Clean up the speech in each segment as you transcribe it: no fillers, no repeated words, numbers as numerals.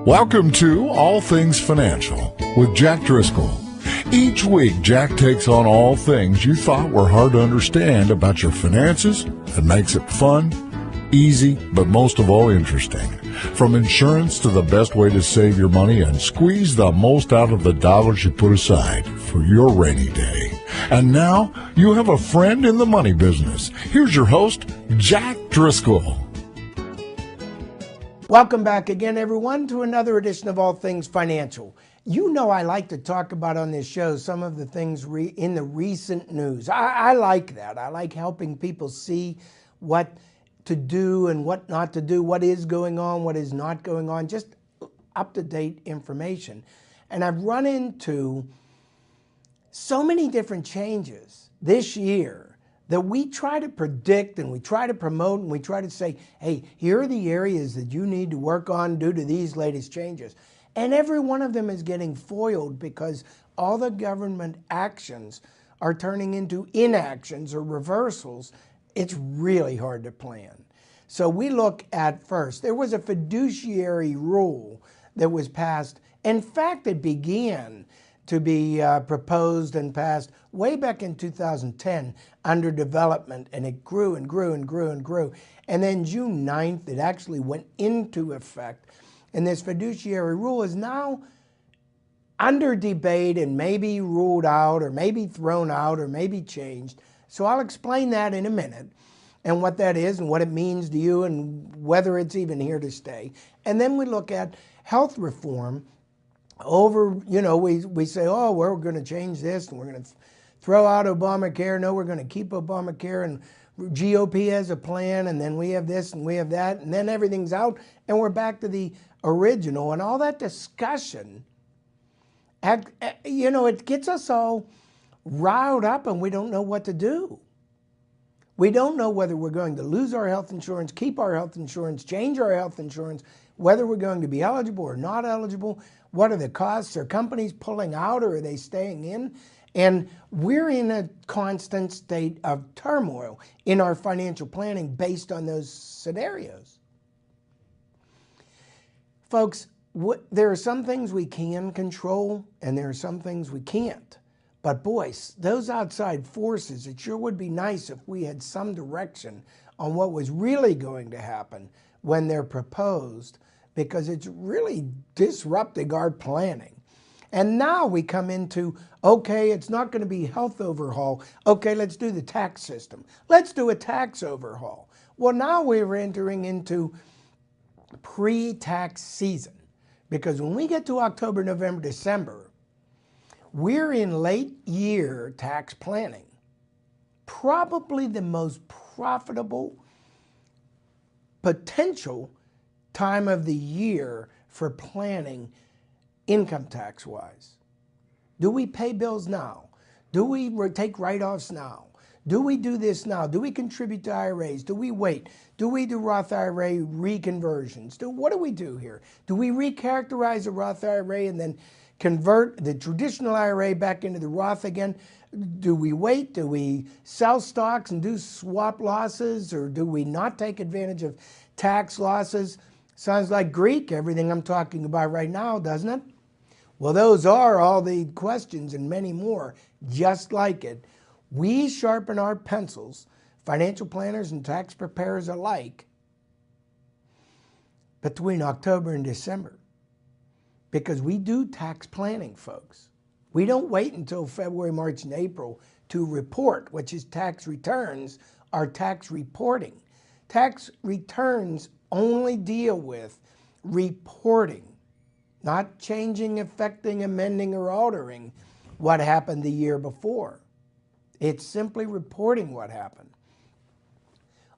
Welcome to All Things Financial with Jack Driscoll. Each week, Jack takes on all things you thought were hard to understand about your finances and makes it fun, easy, but most of all interesting. From insurance to the best way to save your money and squeeze the most out of the dollars you put aside for your rainy day. And now, you have a friend in the money business. Here's your host, Jack Driscoll. Welcome back again, everyone, to another edition of All Things Financial. You know I like to talk about on this show some of the things in the recent news. I like that. I like helping people see what to do and what not to do, what is going on, what is not going on, just up-to-date information. And I've run into so many different changes this year that we try to predict and we try to promote and we try to say, hey, here are the areas that you need to work on due to these latest changes. And every one of them is getting foiled because all the government actions are turning into inactions or reversals. It's really hard to plan. So we look at first, there was a fiduciary rule that was passed. In fact, it began to be proposed and passed way back in 2010 under development, and it grew and grew and grew and grew. And then June 9th, it actually went into effect. And this fiduciary rule is now under debate and maybe ruled out or maybe thrown out or maybe changed. So I'll explain that in a minute and what that is and what it means to you and whether it's even here to stay. And then we look at health reform. We say, oh, we're going to change this and we're going to throw out Obamacare. No, we're going to keep Obamacare, and GOP has a plan, and then we have this and we have that, and then everything's out and we're back to the original. And all that discussion, it gets us all riled up and we don't know what to do. We don't know whether we're going to lose our health insurance, keep our health insurance, change our health insurance, whether we're going to be eligible or not eligible. What are the costs? Are companies pulling out or are they staying in? And we're in a constant state of turmoil in our financial planning based on those scenarios. Folks, there are some things we can control and there are some things we can't. But boys, those outside forces, it sure would be nice if we had some direction on what was really going to happen when they're proposed, because it's really disrupting our planning. And now we come into, okay, it's not going to be health overhaul. Okay, let's do the tax system. Let's do a tax overhaul. Well, now we're entering into pre-tax season, because when we get to October, November, December, we're in late year tax planning. Probably the most profitable potential time of the year for planning income tax wise. Do we pay bills now? Do we take write-offs now? Do we do this now? Do we contribute to IRAs? Do we wait? Do we do Roth IRA reconversions? What do we do here? Do we recharacterize a Roth IRA and then convert the traditional IRA back into the Roth again? Do we wait? Do we sell stocks and do swap losses? Or do we not take advantage of tax losses? Sounds like Greek, everything I'm talking about right now, doesn't it? Well, those are all the questions and many more just like it. We sharpen our pencils, financial planners and tax preparers alike, between October and December, because we do tax planning, folks. We don't wait until February, March, and April to report, which is tax returns, our tax reporting. Tax returns only deal with reporting, not changing, affecting, amending, or altering what happened the year before. It's simply reporting what happened.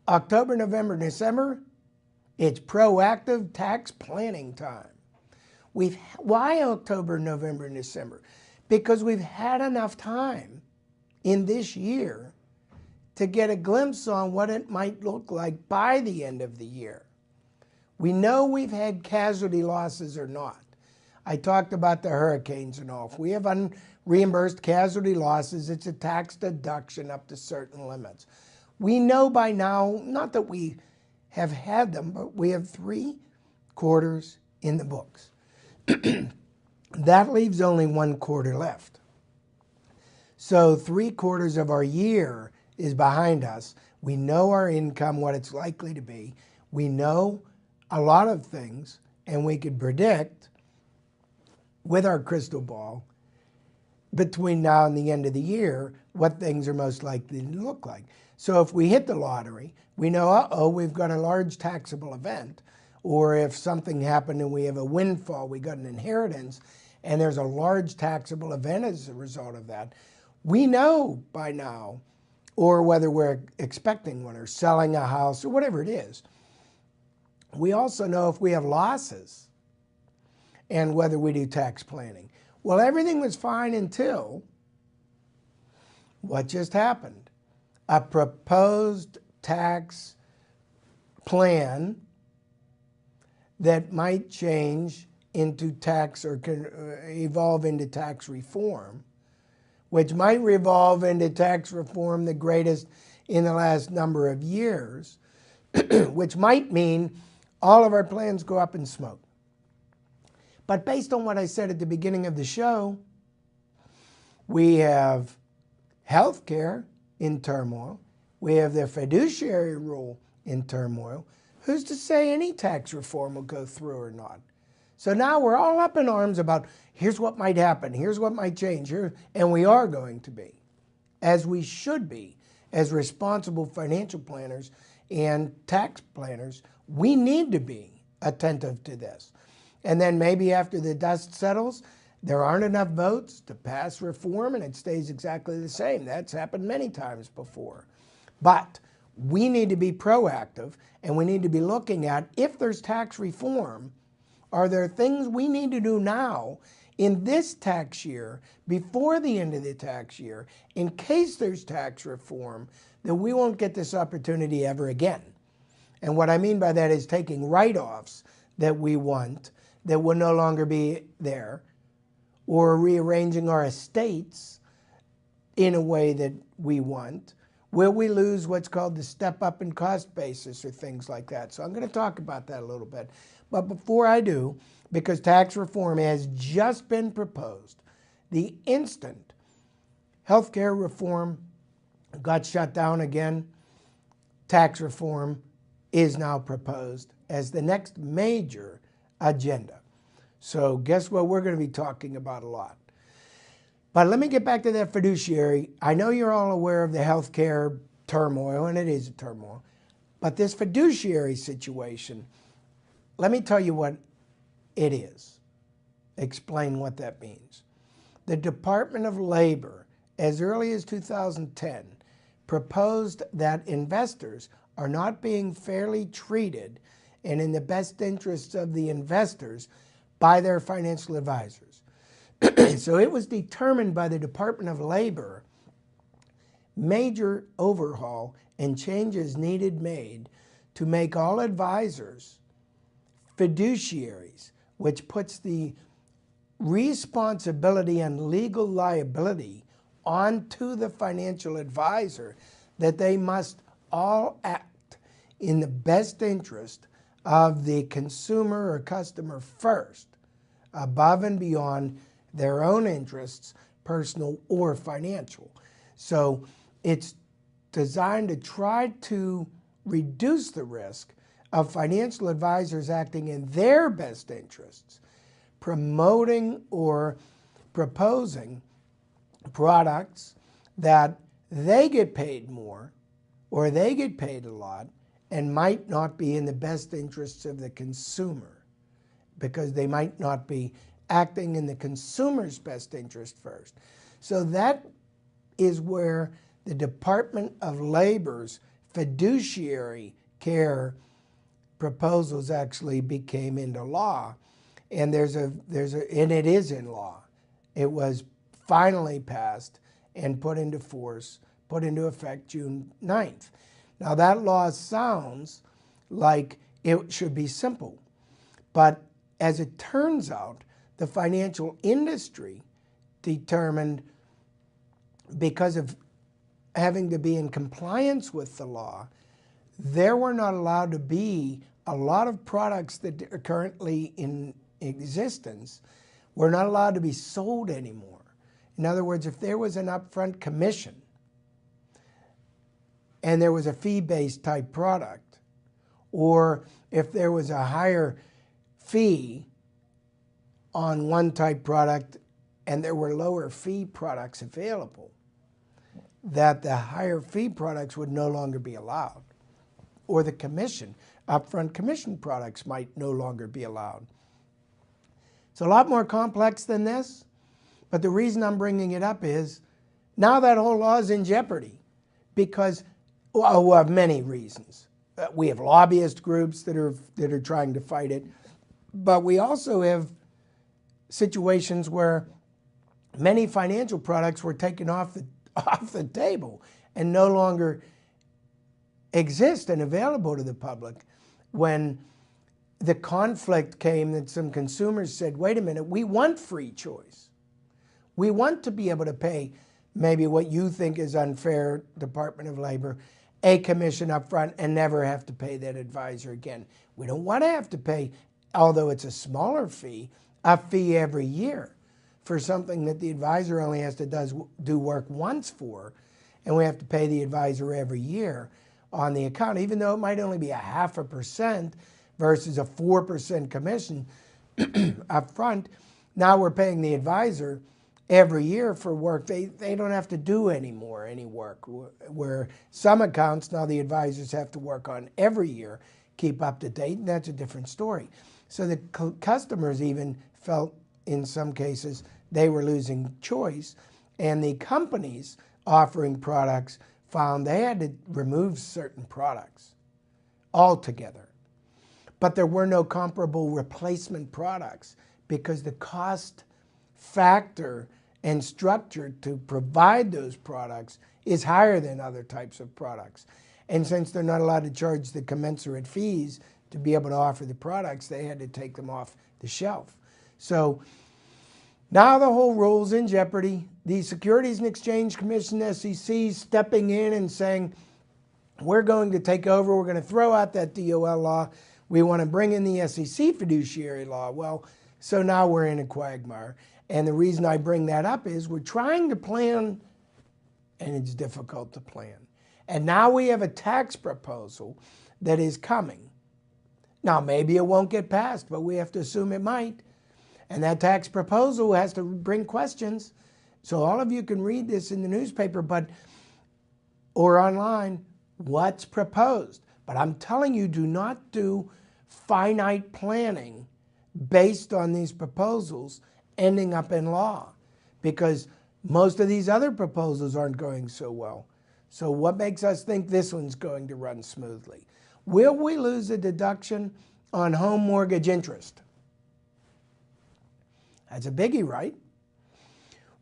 October, November, December, it's proactive tax planning time. Why October, November, and December? Because we've had enough time in this year to get a glimpse on what it might look like by the end of the year. We know we've had casualty losses or not. I talked about the hurricanes and all. If we have unreimbursed casualty losses, it's a tax deduction up to certain limits. We know by now, not that we have had them, but we have 3 quarters in the books. That leaves only 1/4 left. So 3/4 of our year is behind us. We know our income, what it's likely to be. We know a lot of things, and we could predict with our crystal ball between now and the end of the year what things are most likely to look like. So if we hit the lottery, we know, we've got a large taxable event. Or if something happened and we have a windfall, we got an inheritance, and there's a large taxable event as a result of that, we know by now, or whether we're expecting one or selling a house or whatever it is. We also know if we have losses and whether we do tax planning. Well, everything was fine until what just happened? A proposed tax plan that might change into tax or can evolve into tax reform, which might revolve into tax reform the greatest in the last number of years, which might mean all of our plans go up in smoke. But based on what I said at the beginning of the show, we have healthcare in turmoil. We have the fiduciary rule in turmoil. Who's to say any tax reform will go through or not? So now we're all up in arms about here's what might happen, here's what might change, and we are going to be, as we should be, as responsible financial planners and tax planners. We need to be attentive to this. And then maybe after the dust settles, there aren't enough votes to pass reform and it stays exactly the same. That's happened many times before. But we need to be proactive, and we need to be looking at, if there's tax reform, are there things we need to do now in this tax year, before the end of the tax year, in case there's tax reform, that we won't get this opportunity ever again. And what I mean by that is taking write-offs that we want that will no longer be there, or rearranging our estates in a way that we want. Will we lose what's called the step up in cost basis or things like that? So I'm going to talk about that a little bit. But before I do, because tax reform has just been proposed, the instant healthcare reform got shut down again, tax reform is now proposed as the next major agenda. So guess what we're going to be talking about a lot. But let me get back to that fiduciary. I know you're all aware of the healthcare turmoil, and it is a turmoil. But this fiduciary situation, let me tell you what it is. Explain what that means. The Department of Labor, as early as 2010, proposed that investors are not being fairly treated and in the best interests of the investors by their financial advisors. So it was determined by the Department of Labor, major overhaul and changes needed made to make all advisors fiduciaries, which puts the responsibility and legal liability onto the financial advisor, that they must all act in the best interest of the consumer or customer first, above and beyond their own interests, personal or financial. So it's designed to try to reduce the risk of financial advisors acting in their best interests, promoting or proposing products that they get paid more or they get paid a lot and might not be in the best interests of the consumer, because they might not be acting in the consumer's best interest first. So that is where the Department of Labor's fiduciary care proposals actually became into law. And and it is in law. It was finally passed and put into force, put into effect June 9th. Now that law sounds like it should be simple, but as it turns out, the financial industry determined, because of having to be in compliance with the law, there were not allowed to be a lot of products that are currently in existence were not allowed to be sold anymore. In other words, if there was an upfront commission and there was a fee-based type product, or if there was a higher fee on one type product and there were lower fee products available, that the higher fee products would no longer be allowed, or the commission, upfront commission products might no longer be allowed. It's a lot more complex than this, but the reason I'm bringing it up is now that whole law is in jeopardy because of many reasons. We have lobbyist groups that are trying to fight it, but we also have situations where many financial products were taken off the table and no longer exist and available to the public when the conflict came that some consumers said, wait a minute, we want free choice. We want to be able to pay maybe what you think is unfair, Department of Labor, a commission up front and never have to pay that advisor again. We don't want to have to pay, although it's a smaller fee, a fee every year for something that the advisor only has to do work once for, and we have to pay the advisor every year on the account, even though it might only be 0.5% versus a 4% commission up front. Now we're paying the advisor every year for work they don't have to do anymore, any work, where some accounts now the advisors have to work on every year, keep up to date, and that's a different story. So the customers even felt in some cases they were losing choice, and the companies offering products found they had to remove certain products altogether. But there were no comparable replacement products because the cost factor and structure to provide those products is higher than other types of products. And since they're not allowed to charge the commensurate fees to be able to offer the products, they had to take them off the shelf. So now the whole rule's in jeopardy. The Securities and Exchange Commission, SEC, stepping in and saying, we're going to take over, we're going to throw out that DOL law, we want to bring in the SEC fiduciary law. Well, so now we're in a quagmire. And the reason I bring that up is we're trying to plan, and it's difficult to plan. And now we have a tax proposal that is coming. Now, maybe it won't get passed, but we have to assume it might. And that tax proposal has to bring questions. So all of you can read this in the newspaper or online, what's proposed. But I'm telling you, do not do finite planning based on these proposals ending up in law, because most of these other proposals aren't going so well. So what makes us think this one's going to run smoothly? Will we lose a deduction on home mortgage interest? That's a biggie, right?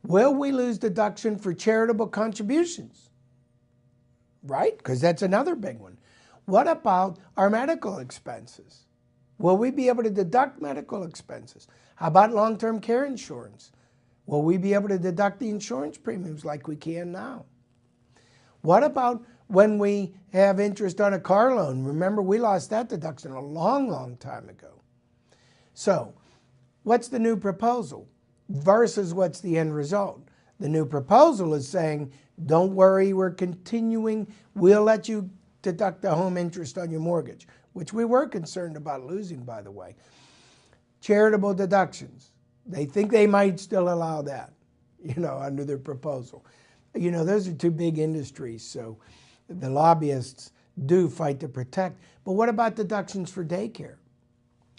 Will we lose deduction for charitable contributions? Right? Because that's another big one. What about our medical expenses? Will we be able to deduct medical expenses? How about long-term care insurance? Will we be able to deduct the insurance premiums like we can now? What about when we have interest on a car loan? Remember, we lost that deduction a long, long time ago. So, what's the new proposal versus what's the end result? The new proposal is saying, don't worry, we're continuing. We'll let you deduct the home interest on your mortgage, which we were concerned about losing, by the way. Charitable deductions. They think they might still allow that, under their proposal. Those are two big industries, so the lobbyists do fight to protect. But what about deductions for daycare?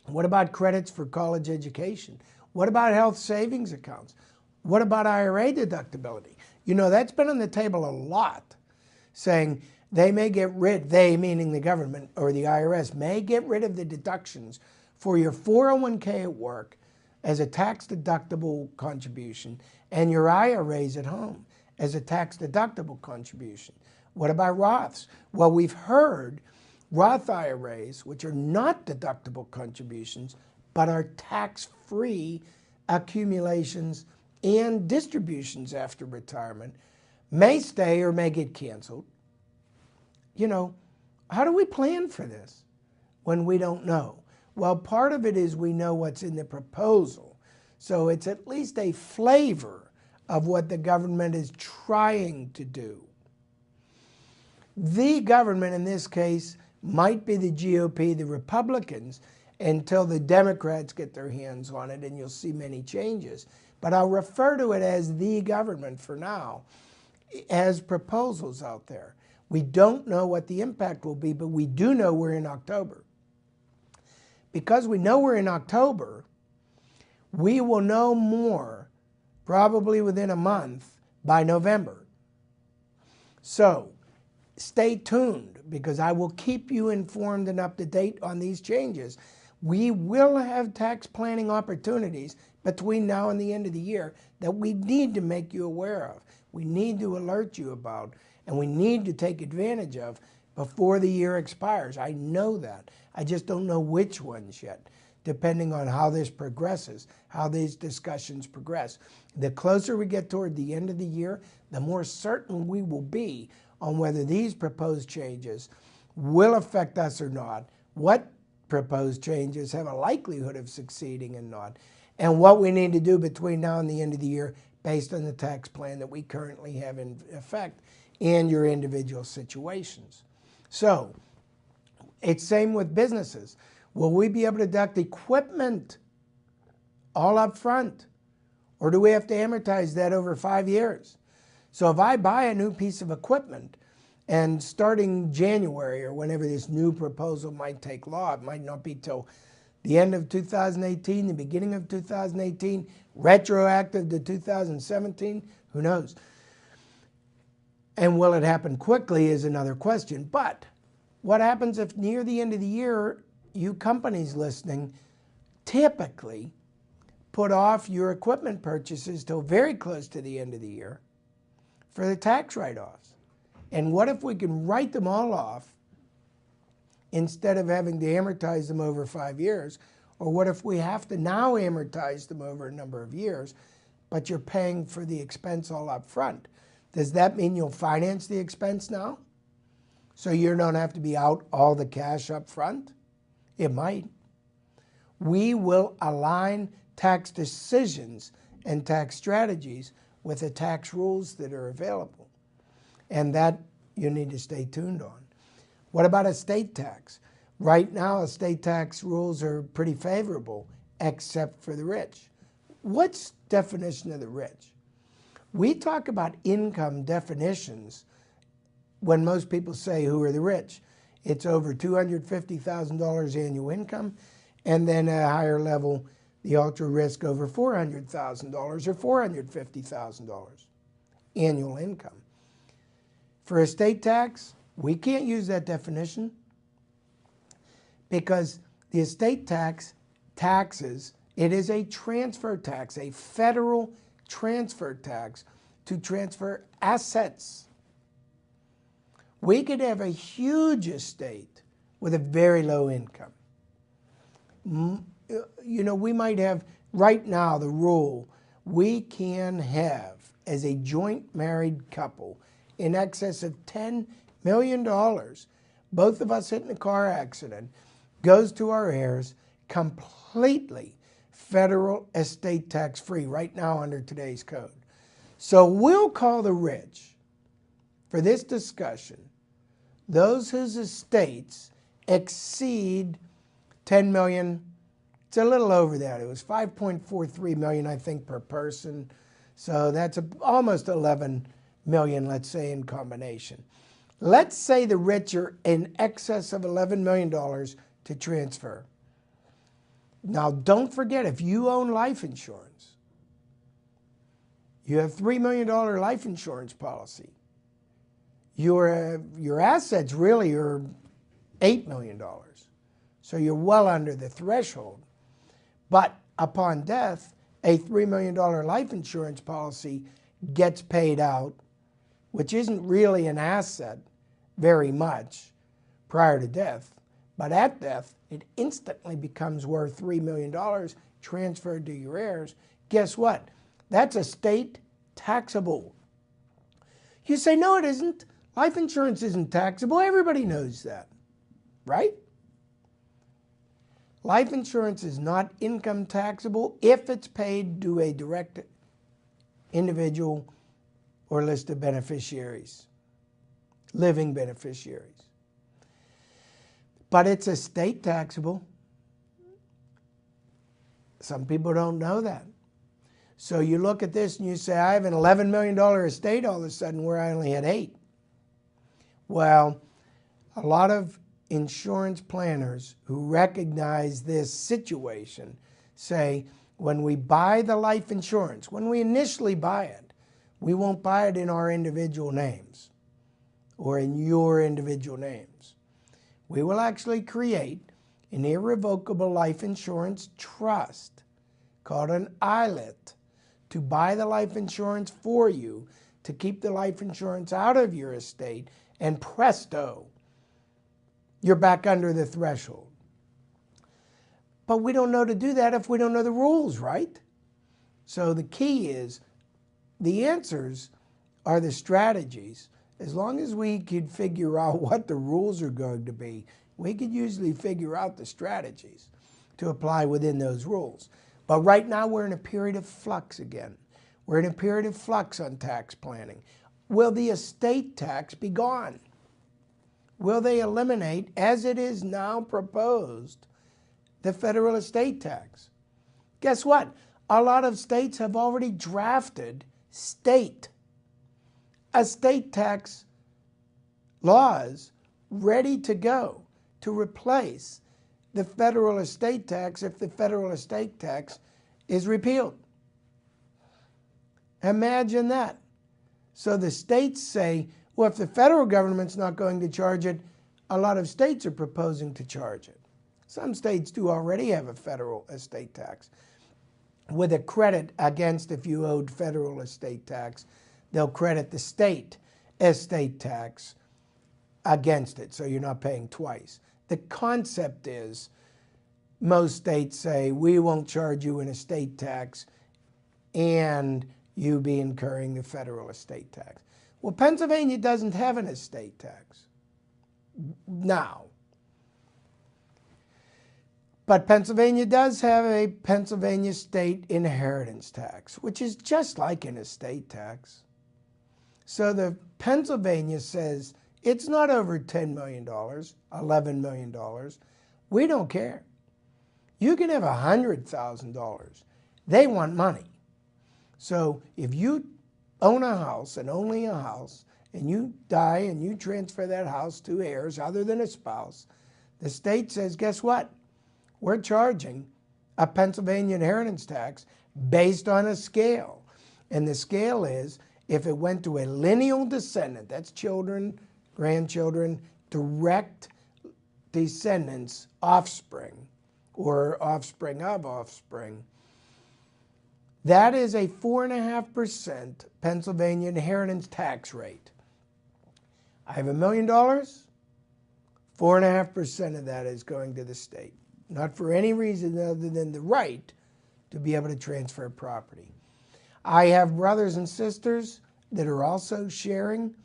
What about credits for college education? What about health savings accounts? What about IRA deductibility? That's been on the table a lot, saying they may get rid, they meaning the government or the IRS, may get rid of the deductions for your 401k at work as a tax-deductible contribution and your IRAs at home as a tax-deductible contribution. What about Roths? Well, we've heard Roth IRAs, which are not deductible contributions, but are tax-free accumulations and distributions after retirement, may stay or may get canceled. How do we plan for this when we don't know? Well, part of it is we know what's in the proposal. So it's at least a flavor of what the government is trying to do. The government in this case might be the GOP, the Republicans, until the Democrats get their hands on it, and you'll see many changes. But I'll refer to it as the government for now, as proposals out there. We don't know what the impact will be, but we do know we're in October. Because we know we're in October, we will know more, probably within a month, by November. So stay tuned, because I will keep you informed and up to date on these changes. We will have tax planning opportunities between now and the end of the year that we need to make you aware of. We need to alert you about, and we need to take advantage of before the year expires. I know that. I just don't know which ones yet, depending on how this progresses, how these discussions progress. The closer we get toward the end of the year, the more certain we will be on whether these proposed changes will affect us or not, what proposed changes have a likelihood of succeeding and not, and what we need to do between now and the end of the year based on the tax plan that we currently have in effect and your individual situations. So it's same with businesses. Will we be able to deduct equipment all up front, or do we have to amortize that over 5 years? So if I buy a new piece of equipment, and starting January or whenever this new proposal might take law, it might not be till the end of 2018, the beginning of 2018, retroactive to 2017, who knows? And will it happen quickly is another question. But what happens if near the end of the year, you companies listening typically put off your equipment purchases till very close to the end of the year for the tax write-offs? And what if we can write them all off instead of having to amortize them over 5 years? Or what if we have to now amortize them over a number of years, but you're paying for the expense all up front? Does that mean you'll finance the expense now, so you don't have to be out all the cash up front? It might. We will align tax decisions and tax strategies with the tax rules that are available. And that you need to stay tuned on. What about estate tax? Right now, estate tax rules are pretty favorable, except for the rich. What's definition of the rich? We talk about income definitions when most people say, who are the rich? It's over $250,000 annual income, and then at a higher level, the ultra risk over $400,000 or $450,000 annual income. For estate tax, we can't use that definition because the estate taxes, it is a transfer tax, a federal transfer tax to transfer assets. We could have a huge estate with a very low income. You know, we might have, right now, the rule, we can have, as a joint married couple, in excess of $10 million, both of us hit in a car accident, goes to our heirs, completely federal estate tax free right now under today's code. So we'll call the rich, for this discussion, those whose estates exceed 10 million. It's a little over that. It was 5.43 million, I think, per person. So that's almost 11 million, let's say, in combination. Let's say the rich are in excess of $11 million to transfer. Now, don't forget, if you own life insurance, you have $3 million life insurance policy. Your assets really are $8 million. So you're well under the threshold. But upon death, a $3 million life insurance policy gets paid out, which isn't really an asset very much prior to death. But at death, it instantly becomes worth $3 million transferred to your heirs. Guess what? That's estate taxable. You say, no, it isn't. Life insurance isn't taxable. Everybody knows that, right? Life insurance is not income taxable if it's paid to a direct individual or list of beneficiaries, living beneficiaries. But it's estate taxable. Some people don't know that. So you look at this and you say, I have an $11 million estate all of a sudden where I only had 8. Well, a lot of insurance planners who recognize this situation say, when we buy the life insurance, when we initially buy it, we won't buy it in our individual names or in your individual names. We will actually create an irrevocable life insurance trust called an ILIT to buy the life insurance for you, to keep the life insurance out of your estate, and presto, you're back under the threshold. But we don't know to do that if we don't know the rules, right? So the key is, the answers are the strategies. As long as we could figure out what the rules are going to be, we could usually figure out the strategies to apply within those rules. But right now we're in a period of flux again. We're in a period of flux on tax planning. Will the estate tax be gone? Will they eliminate, as it is now proposed, the federal estate tax? Guess what? A lot of states have already drafted state estate tax laws ready to go to replace the federal estate tax if the federal estate tax is repealed. Imagine that. So the states say, well, if the federal government's not going to charge it, a lot of states are proposing to charge it. Some states do already have a federal estate tax with a credit against, if you owed federal estate tax, they'll credit the state estate tax against it, so you're not paying twice. The concept is, most states say, we won't charge you an estate tax and you be incurring the federal estate tax. Well, Pennsylvania doesn't have an estate tax now. But Pennsylvania does have a Pennsylvania state inheritance tax, which is just like an estate tax. So the Pennsylvania says, it's not over $10 million, $11 million. We don't care. You can have $100,000. They want money. So if you own a house and only a house, and you die and you transfer that house to heirs other than a spouse, the state says, guess what? We're charging a Pennsylvania inheritance tax based on a scale. And the scale is, if it went to a lineal descendant, that's children, grandchildren, direct descendants, offspring, or offspring of offspring, that is a 4.5% Pennsylvania inheritance tax rate. I have $1 million, 4.5% of that is going to the state. Not for any reason other than the right to be able to transfer property. I have brothers and sisters that are also sharing.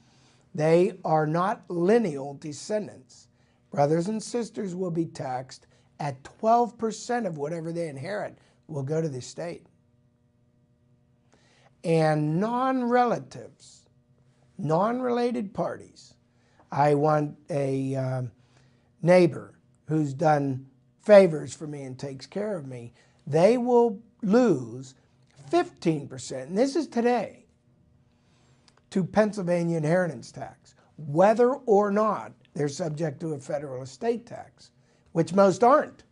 They are not lineal descendants. Brothers and sisters will be taxed at 12% of whatever they inherit will go to the state. And non-relatives, non-related parties. I want a neighbor who's done favors for me and takes care of me. They will lose 15%, and this is today, to Pennsylvania inheritance tax, whether or not they're subject to a federal estate tax, which most aren't.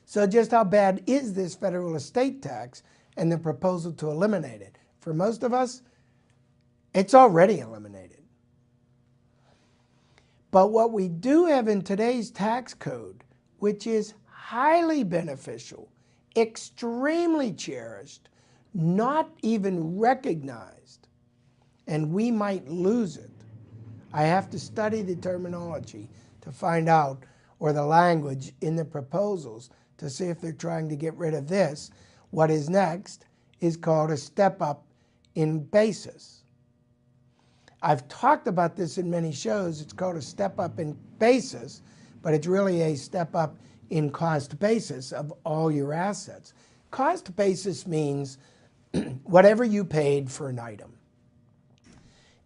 So just how bad is this federal estate tax and the proposal to eliminate it? For most of us, it's already eliminated. But what we do have in today's tax code, which is highly beneficial, extremely cherished, not even recognized, and we might lose it. I have to study the terminology to find out, or the language in the proposals, to see if they're trying to get rid of this. What is next is called a step up in basis. I've talked about this in many shows. It's called a step up in basis, but it's really a step up in cost basis of all your assets. Cost basis means whatever you paid for an item.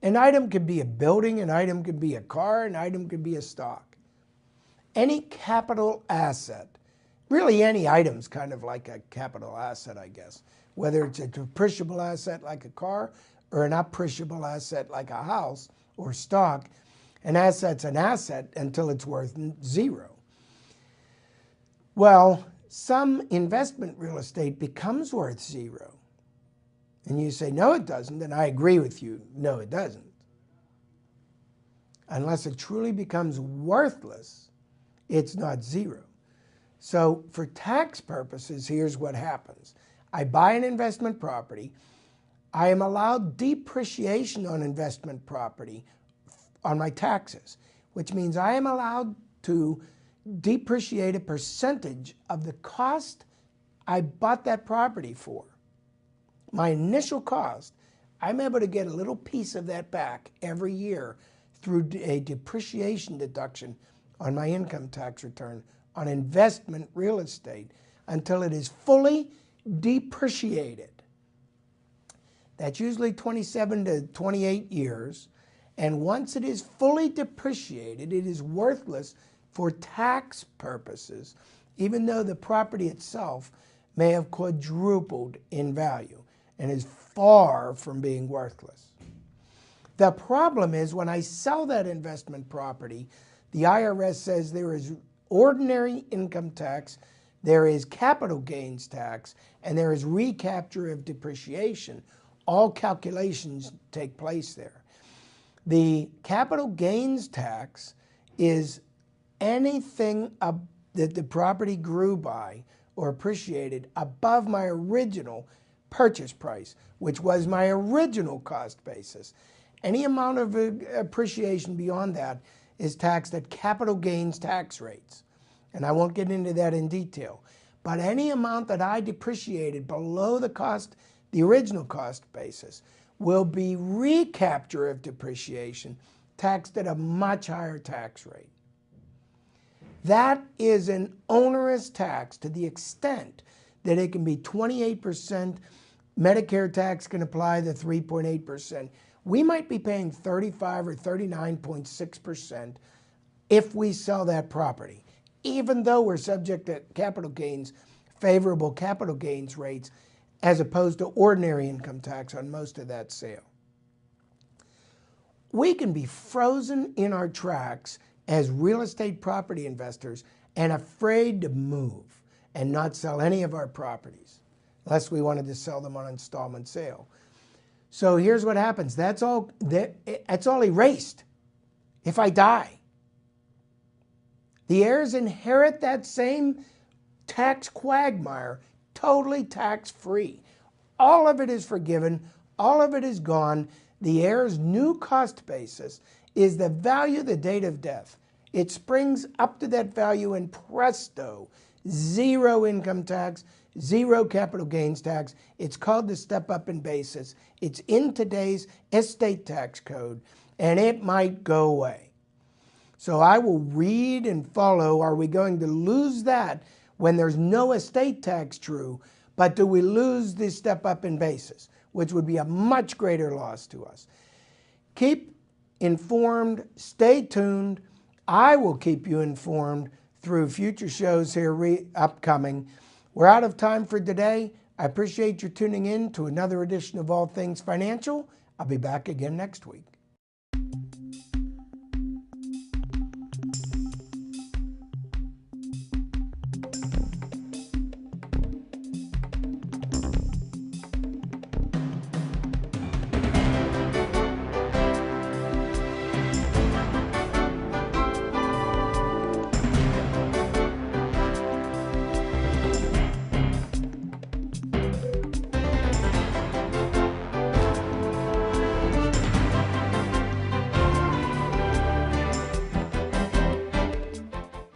An item could be a building, an item could be a car, an item could be a stock. Any capital asset, really any item's kind of like a capital asset, I guess, whether it's a depreciable asset like a car or an appreciable asset like a house or stock. An asset's an asset until it's worth zero. Well, some investment real estate becomes worth zero. And you say, no, it doesn't, and I agree with you. No, it doesn't. Unless it truly becomes worthless, it's not zero. So for tax purposes, here's what happens. I buy an investment property. I am allowed depreciation on investment property on my taxes, which means I am allowed to depreciate a percentage of the cost I bought that property for. My initial cost, I'm able to get a little piece of that back every year through a depreciation deduction on my income tax return on investment real estate until it is fully depreciated. That's usually 27 to 28 years. And once it is fully depreciated, it is worthless for tax purposes, even though the property itself may have quadrupled in value and is far from being worthless. The problem is when I sell that investment property, the IRS says there is ordinary income tax, there is capital gains tax, and there is recapture of depreciation. All calculations take place there. The capital gains tax is anything that the property grew by or appreciated above my original purchase price, which was my original cost basis. Any amount of appreciation beyond that is taxed at capital gains tax rates. And I won't get into that in detail. But any amount that I depreciated below the cost, the original cost basis, will be recapture of depreciation taxed at a much higher tax rate. That is an onerous tax to the extent that it can be 28%. Medicare tax can apply the 3.8%. We might be paying 35 or 39.6% if we sell that property, even though we're subject to capital gains, favorable capital gains rates, as opposed to ordinary income tax on most of that sale. We can be frozen in our tracks as real estate property investors and afraid to move and not sell any of our properties, unless we wanted to sell them on installment sale. So here's what happens. That's all erased if I die. The heirs inherit that same tax quagmire totally tax-free. All of it is forgiven. All of it is gone. The heir's new cost basis is the value the date of death. It springs up to that value and presto, zero income tax, zero capital gains tax. It's called the step up in basis. It's in today's estate tax code, and it might go away. So I will read and follow. Are we going to lose that when there's no estate tax true, but do we lose this step up in basis, which would be a much greater loss to us? Keep informed, stay tuned. I will keep you informed through future shows here upcoming. We're out of time for today. I appreciate you tuning in to another edition of All Things Financial. I'll be back again next week.